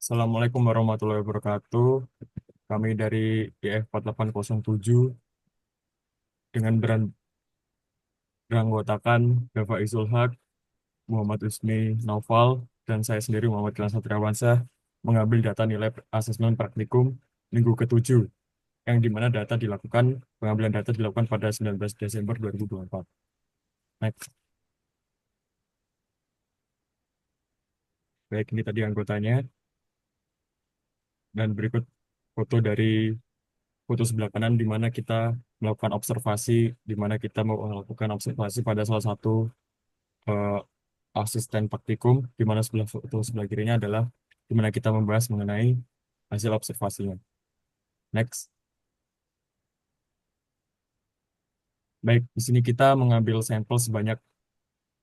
Assalamualaikum warahmatullahi wabarakatuh. Kami dari IF 4807 dengan beranggotakan Bapak Isul Haq, Muhammad Usni Naufal, dan saya sendiri Muhammad Gilang Satriawansyah mengambil data nilai asesmen praktikum minggu ke-7 yang dimana pengambilan data dilakukan pada 19 Desember 2024. Next. Baik, ini tadi anggotanya dan berikut foto dari foto sebelah kanan di mana kita melakukan observasi, di mana kita mau melakukan observasi pada salah satu eh, asisten praktikum, di mana sebelah foto sebelah kirinya adalah di mana kita membahas mengenai hasil observasinya. Next. Baik, di sini kita mengambil sampel sebanyak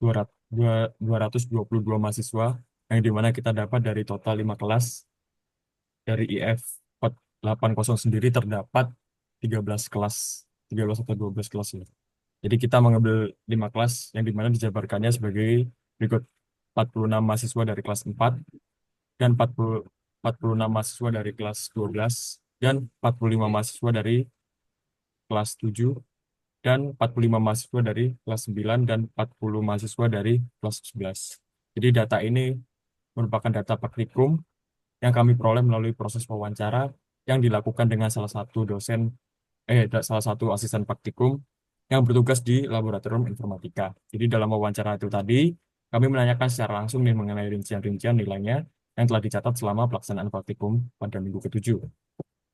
222 mahasiswa, yang di mana kita dapat dari total 5 kelas, dari IF 480 sendiri terdapat 13 kelas, 13 atau 12 kelas ya. Jadi kita mengambil 5 kelas yang dimana dijabarkannya sebagai berikut: 46 mahasiswa dari kelas 4 dan 46 mahasiswa dari kelas 12 dan 45 mahasiswa dari kelas 7 dan 45 mahasiswa dari kelas 9 dan 40 mahasiswa dari kelas 11. Jadi data ini merupakan data praktikum yang kami peroleh melalui proses wawancara yang dilakukan dengan salah satu asisten praktikum yang bertugas di laboratorium informatika. Jadi dalam wawancara itu tadi, kami menanyakan secara langsung nih mengenai rincian-rincian nilainya yang telah dicatat selama pelaksanaan praktikum pada minggu ke-7.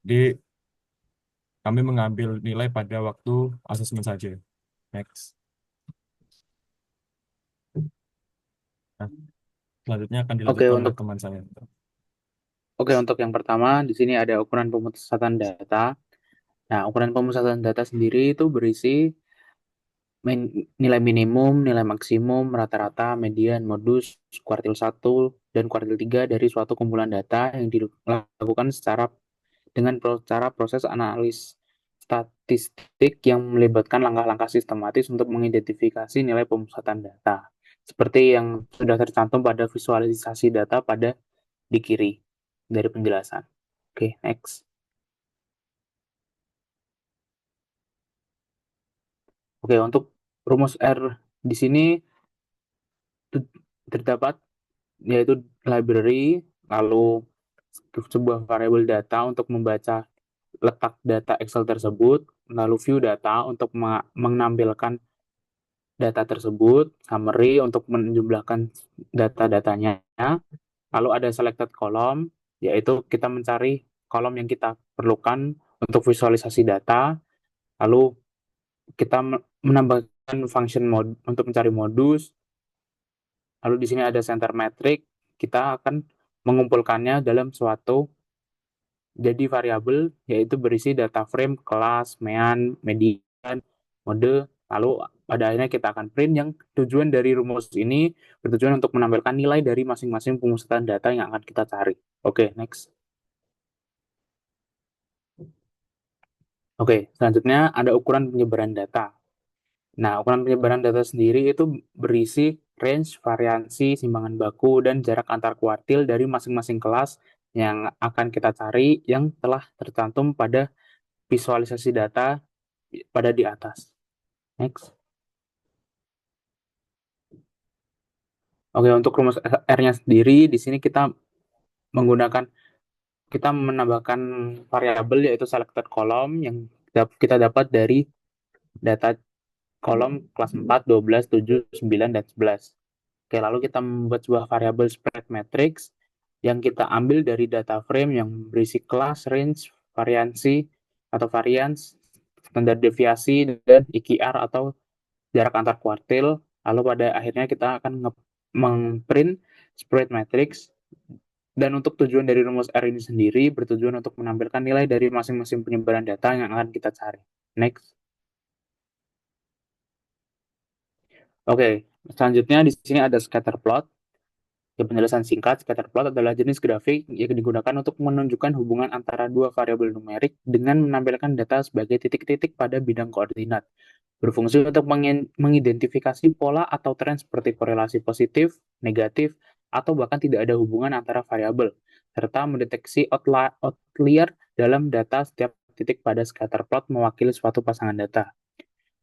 Jadi kami mengambil nilai pada waktu asesmen saja. Next. Nah, selanjutnya akan Oke, dilanjutkan oleh untuk teman saya. untuk yang pertama di sini ada ukuran pemusatan data. Nah, ukuran pemusatan data sendiri itu berisi nilai minimum, nilai maksimum, rata-rata, median, modus, kuartil 1 dan kuartil 3 dari suatu kumpulan data yang dilakukan dengan cara proses analis statistik yang melibatkan langkah-langkah sistematis untuk mengidentifikasi nilai pemusatan data. Seperti yang sudah tercantum pada visualisasi data di kiri dari penjelasan. Oke, next. Oke, untuk rumus R di sini terdapat yaitu library, lalu sebuah variabel data untuk membaca letak data Excel tersebut, lalu view data untuk menampilkan data tersebut, summary untuk menjumlahkan data-datanya, lalu ada selected column, yaitu kita mencari kolom yang kita perlukan untuk visualisasi data, lalu kita menambahkan function mode untuk mencari modus. Lalu di sini ada center metric, kita akan mengumpulkannya dalam suatu jadi variabel, yaitu berisi data frame, kelas, mean, median, mode, lalu pada akhirnya kita akan print. Yang tujuan dari rumus ini bertujuan untuk menampilkan nilai dari masing-masing pemusatan data yang akan kita cari. Oke, next. Oke, selanjutnya ada ukuran penyebaran data. Nah, ukuran penyebaran data sendiri itu berisi range, variansi, simbangan baku, dan jarak antar kuartil dari masing-masing kelas yang akan kita cari yang telah tercantum pada visualisasi data pada di atas. Next. Oke, untuk rumus R-nya sendiri, di sini kita menambahkan variabel yaitu selected column yang kita dapat dari data kolom kelas 4, 12, 7, 9, dan 11. Oke, lalu kita membuat sebuah variabel spread matrix yang kita ambil dari data frame yang berisi kelas, range, variansi atau variance, standar deviasi, dan IKR atau jarak antar kuartil. Lalu pada akhirnya kita akan memprint spread matrix. Dan untuk tujuan dari rumus R ini sendiri bertujuan untuk menampilkan nilai dari masing-masing penyebaran data yang akan kita cari. Next. Oke, selanjutnya di sini ada scatter plot. Di penjelasan singkat, scatter plot adalah jenis grafik yang digunakan untuk menunjukkan hubungan antara dua variabel numerik dengan menampilkan data sebagai titik-titik pada bidang koordinat. Berfungsi untuk mengidentifikasi pola atau tren seperti korelasi positif, negatif, atau bahkan tidak ada hubungan antara variabel. serta mendeteksi outlier dalam data setiap titik pada scatter plot mewakili suatu pasangan data.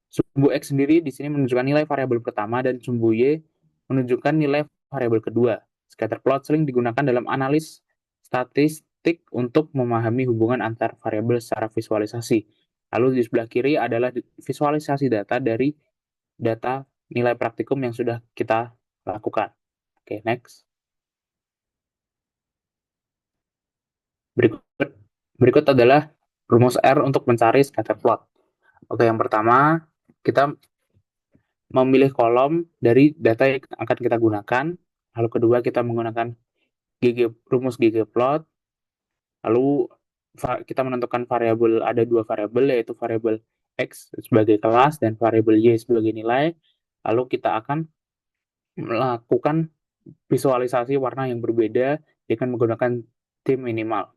Sumbu X sendiri di sini menunjukkan nilai variabel pertama dan sumbu Y menunjukkan nilai variabel kedua. Scatter plot sering digunakan dalam analis statistik untuk memahami hubungan antar variabel secara visualisasi. Lalu di sebelah kiri adalah visualisasi data dari data nilai praktikum yang sudah kita lakukan. Oke, next. Berikut, berikut adalah rumus R untuk mencari scatter plot. Oke, yang pertama, kita memilih kolom dari data yang akan kita gunakan. Lalu kedua, kita menggunakan rumus ggplot. Lalu kita menentukan variabel, ada dua variabel, yaitu variabel X sebagai kelas dan variabel Y sebagai nilai. Lalu kita akan melakukan visualisasi warna yang berbeda dengan menggunakan tim minimal.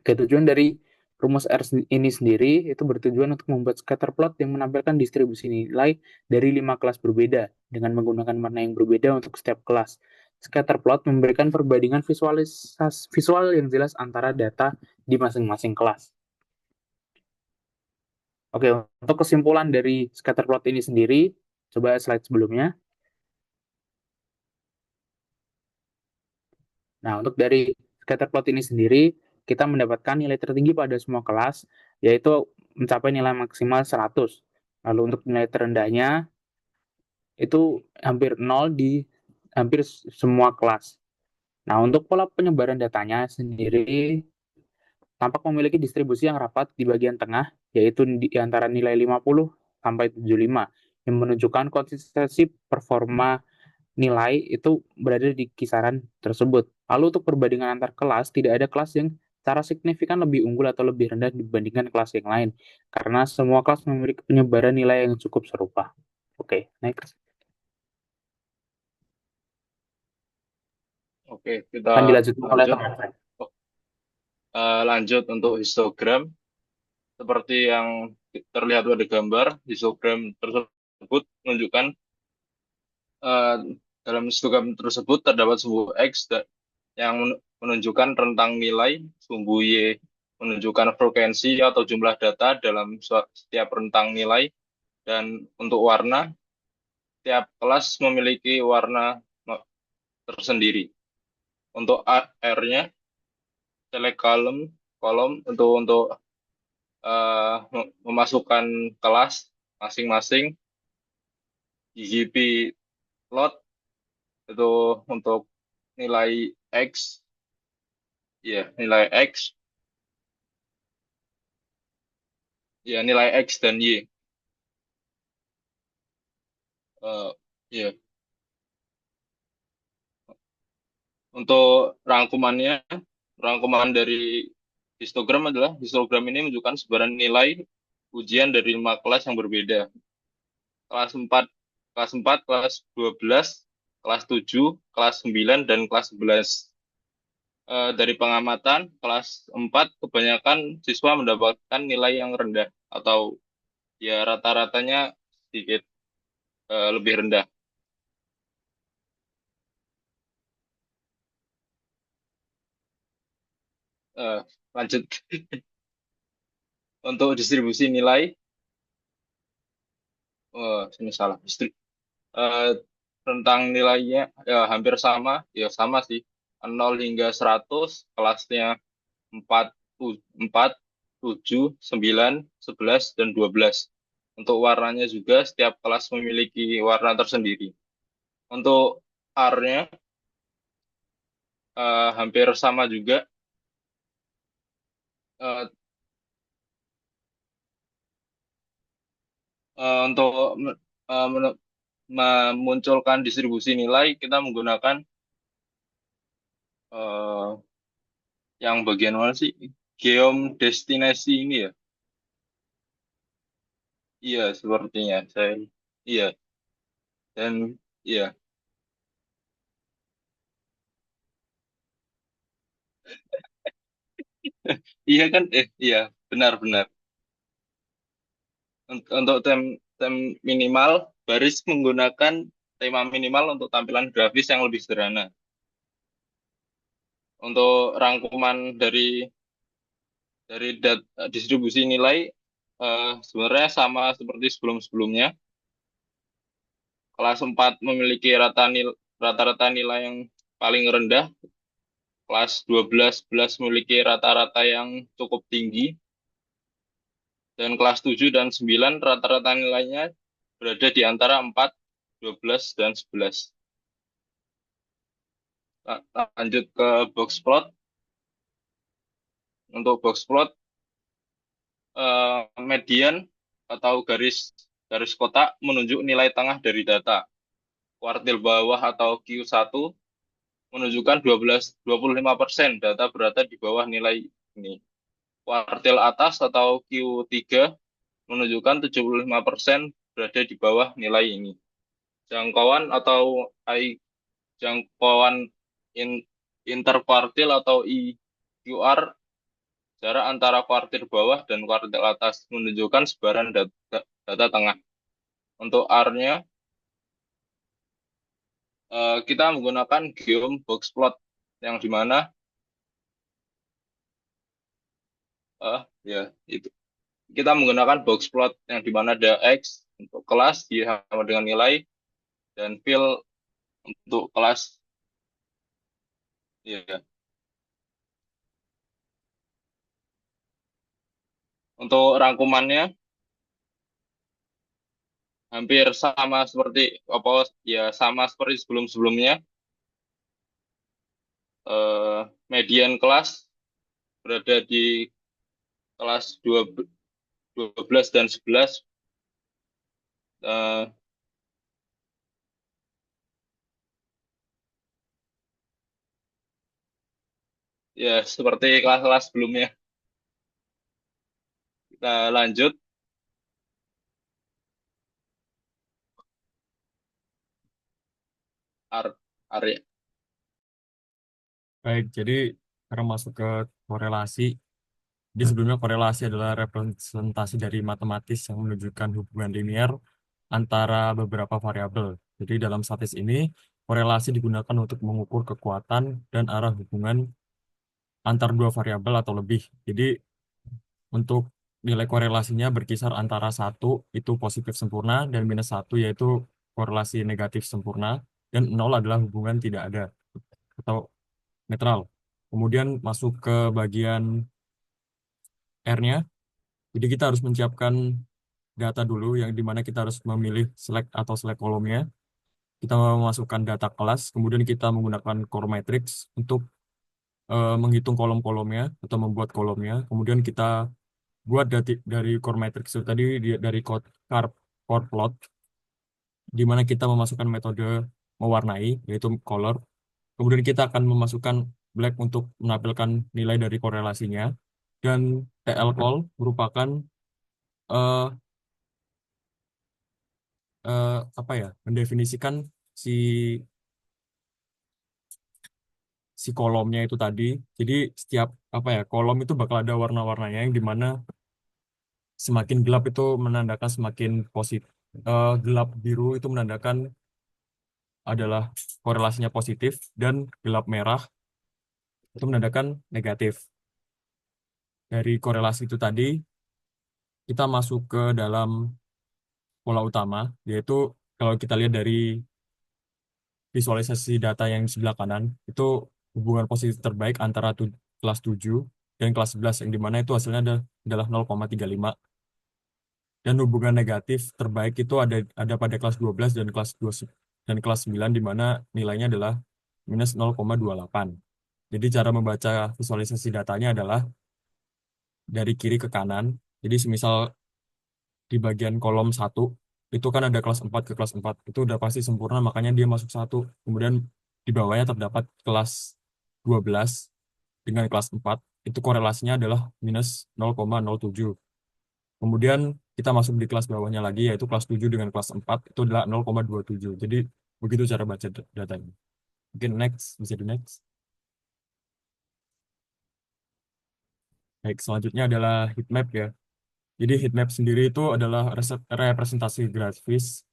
Tujuan dari rumus R ini sendiri itu bertujuan untuk membuat scatter plot yang menampilkan distribusi nilai dari 5 kelas berbeda dengan menggunakan warna yang berbeda untuk setiap kelas. Scatter plot memberikan perbandingan visual yang jelas antara data di masing-masing kelas. Oke, untuk kesimpulan dari scatter plot ini sendiri, coba slide sebelumnya. Nah, untuk dari scatter plot ini sendiri, kita mendapatkan nilai tertinggi pada semua kelas, yaitu mencapai nilai maksimal 100. Lalu untuk nilai terendahnya, itu hampir 0 di hampir semua kelas. Nah, untuk pola penyebaran datanya sendiri, tampak memiliki distribusi yang rapat di bagian tengah, yaitu di antara nilai 50 sampai 75, yang menunjukkan konsistensi performa nilai itu berada di kisaran tersebut. Lalu untuk perbandingan antar kelas, tidak ada kelas yang secara signifikan lebih unggul atau lebih rendah dibandingkan kelas yang lain, karena semua kelas memiliki penyebaran nilai yang cukup serupa. Oke, next. Oke, kita Akan dilanjutkan oleh lanjut. teman saya. Lanjut untuk histogram. Seperti yang terlihat pada gambar, histogram tersebut menunjukkan dalam histogram tersebut terdapat sumbu X yang menunjukkan rentang nilai, sumbu Y menunjukkan frekuensi atau jumlah data dalam setiap rentang nilai, dan untuk warna, tiap kelas memiliki warna tersendiri. Untuk R-nya, select kolom untuk memasukkan kelas masing-masing. GGP plot itu untuk nilai X, ya nilai X, ya nilai X dan Y. Ya, untuk rangkuman dari histogram adalah histogram ini menunjukkan sebaran nilai ujian dari 5 kelas yang berbeda. Kelas 4, kelas 12, kelas 7, kelas 9, dan kelas 11. Dari pengamatan, kelas 4 kebanyakan siswa mendapatkan nilai yang rendah atau ya rata-ratanya sedikit lebih rendah. Lanjut untuk distribusi nilai, ini salah. Tentang nilainya ya hampir sama, ya sama sih. 0 hingga 100, kelasnya 4, 4, 7, 9, 11, dan 12. Untuk warnanya juga setiap kelas memiliki warna tersendiri. Untuk R-nya hampir sama juga. Eh, untuk memunculkan distribusi nilai, kita menggunakan eh, yang bagian mana sih? Geom destinasi ini ya? Iya, sepertinya. Iya, dan iya, iya kan? Iya, benar-benar. Untuk tem minimal, baris menggunakan tema minimal untuk tampilan grafis yang lebih sederhana. Untuk rangkuman dari distribusi nilai sebenarnya sama seperti sebelum-sebelumnya. Kelas 4 memiliki rata-rata nilai yang paling rendah. Kelas 12 memiliki rata-rata yang cukup tinggi. Dan kelas 7 dan 9 rata-rata nilainya berada di antara 4, 12, dan 11. Lanjut ke box plot. Untuk box plot, median atau garis garis kotak menunjuk nilai tengah dari data. Kuartil bawah atau Q1 menunjukkan 25% data berada di bawah nilai ini. Kuartil atas atau Q3 menunjukkan 75% berada di bawah nilai ini. Jangkauan atau jangkauan in, interkuartil atau IQR, jarak antara kuartil bawah dan kuartil atas menunjukkan sebaran data tengah. Untuk R-nya, kita menggunakan geom box plot yang di mana ya itu kita menggunakan box plot yang di mana ada X untuk kelas sama dengan nilai dan fill untuk kelas, ya. Untuk rangkumannya hampir sama seperti sama seperti sebelum-sebelumnya. Median kelas berada di kelas 12 dan 11. Eh, ya seperti kelas-kelas sebelumnya. Kita lanjut. Area. Baik, jadi sekarang masuk ke korelasi. Di sebelumnya korelasi adalah representasi dari matematis yang menunjukkan hubungan linear antara beberapa variabel. Jadi dalam statis ini, korelasi digunakan untuk mengukur kekuatan dan arah hubungan antar dua variabel atau lebih. Jadi untuk nilai korelasinya berkisar antara satu itu positif sempurna dan minus satu yaitu korelasi negatif sempurna dan nol adalah hubungan tidak ada atau netral. Kemudian masuk ke bagian R-nya. Jadi kita harus menyiapkan data dulu yang dimana kita harus memilih select atau select kolomnya. Kita memasukkan data kelas, kemudian kita menggunakan core matrix untuk menghitung kolom-kolomnya atau membuat kolomnya. Kemudian kita buat dari core matrix itu tadi dari core plot, di mana kita memasukkan metode mewarnai yaitu color. Kemudian kita akan memasukkan black untuk menampilkan nilai dari korelasinya dan TL call merupakan eh, apa ya mendefinisikan si si kolomnya itu tadi. Jadi setiap apa ya kolom itu bakal ada warna-warnanya yang dimana semakin gelap itu menandakan semakin positif. Gelap biru itu menandakan adalah korelasinya positif dan gelap merah itu menandakan negatif. Dari korelasi itu tadi kita masuk ke dalam pola utama yaitu kalau kita lihat dari visualisasi data yang di sebelah kanan itu hubungan positif terbaik antara kelas 7 dan kelas 11 yang dimana itu hasilnya adalah 0,35 dan hubungan negatif terbaik itu ada pada kelas 12 dan kelas 2 dan kelas 9 di mana nilainya adalah minus 0,28. Jadi cara membaca visualisasi datanya adalah dari kiri ke kanan. Jadi semisal di bagian kolom 1 itu kan ada kelas 4 ke kelas 4 itu udah pasti sempurna makanya dia masuk 1. Kemudian di bawahnya terdapat kelas 12 dengan kelas 4 itu korelasinya adalah minus 0,07. Kemudian kita masuk di kelas bawahnya lagi yaitu kelas 7 dengan kelas 4 itu adalah 0,27. Jadi begitu cara baca datanya. Mungkin next, bisa di next. Baik, selanjutnya adalah heat map ya. Jadi heat map sendiri itu adalah representasi grafis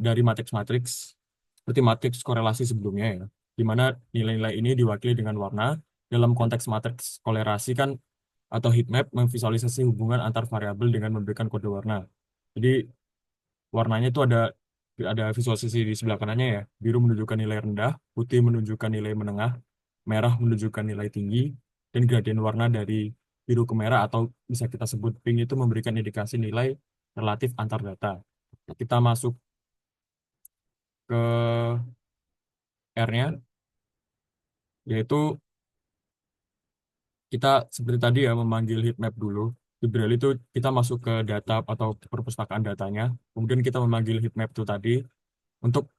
dari matriks-matriks seperti matriks korelasi sebelumnya ya, di mana nilai-nilai ini diwakili dengan warna dalam konteks matriks kolerasi kan atau heat map memvisualisasi hubungan antar variabel dengan memberikan kode warna. Jadi warnanya itu ada visualisasi di sebelah kanannya ya. Biru menunjukkan nilai rendah, putih menunjukkan nilai menengah, merah menunjukkan nilai tinggi, dan gradien warna dari biru ke merah atau bisa kita sebut pink itu memberikan indikasi nilai relatif antar data. Kita masuk ke R-nya, yaitu kita seperti tadi ya memanggil heat map dulu. Di Braille itu kita masuk ke data atau perpustakaan datanya. Kemudian kita memanggil heat map itu tadi. Untuk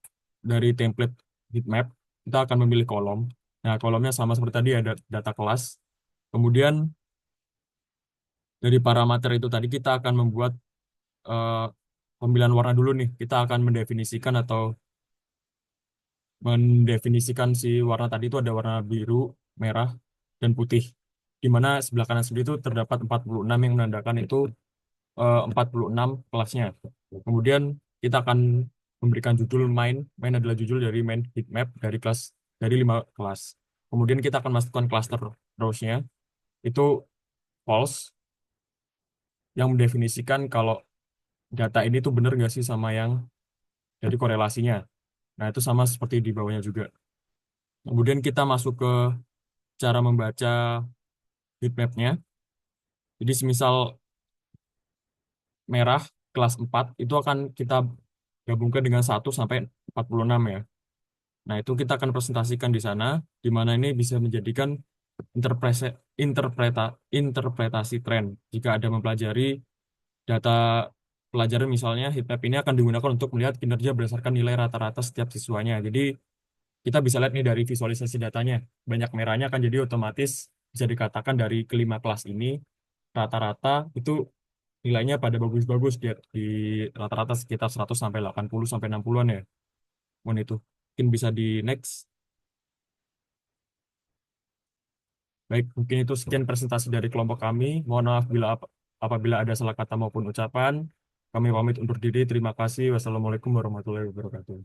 dari template heat map, kita akan memilih kolom. Nah, kolomnya sama seperti tadi ada data kelas. Kemudian dari parameter itu tadi kita akan membuat eh, pemilihan warna dulu nih. Kita akan mendefinisikan si warna tadi itu ada warna biru, merah, dan putih. Di mana sebelah kanan sendiri itu terdapat 46 yang menandakan itu 46 kelasnya. Kemudian kita akan memberikan judul main. Main adalah judul dari main heat map dari kelas dari 5 kelas. Kemudian kita akan masukkan cluster rows-nya itu false yang mendefinisikan kalau data ini tuh bener nggak sih sama yang dari korelasinya. Nah, itu sama seperti di bawahnya juga. Kemudian kita masuk ke cara membaca heat map-nya. Jadi semisal merah kelas 4 itu akan kita gabungkan dengan 1 sampai 46 ya. Nah, itu kita akan presentasikan di sana, di mana ini bisa menjadikan interpretasi, interpretasi tren. Jika ada mempelajari data pelajaran misalnya, heatmap ini akan digunakan untuk melihat kinerja berdasarkan nilai rata-rata setiap siswanya. Jadi, kita bisa lihat nih dari visualisasi datanya. Banyak merahnya kan jadi otomatis bisa dikatakan dari kelima kelas ini, rata-rata itu nilainya pada bagus-bagus di rata-rata sekitar 100 sampai 80 sampai 60-an ya. Mohon itu. Mungkin bisa di next. Baik, mungkin itu sekian presentasi dari kelompok kami. Mohon maaf apabila ada salah kata maupun ucapan. Kami pamit undur diri. Terima kasih. Wassalamualaikum warahmatullahi wabarakatuh.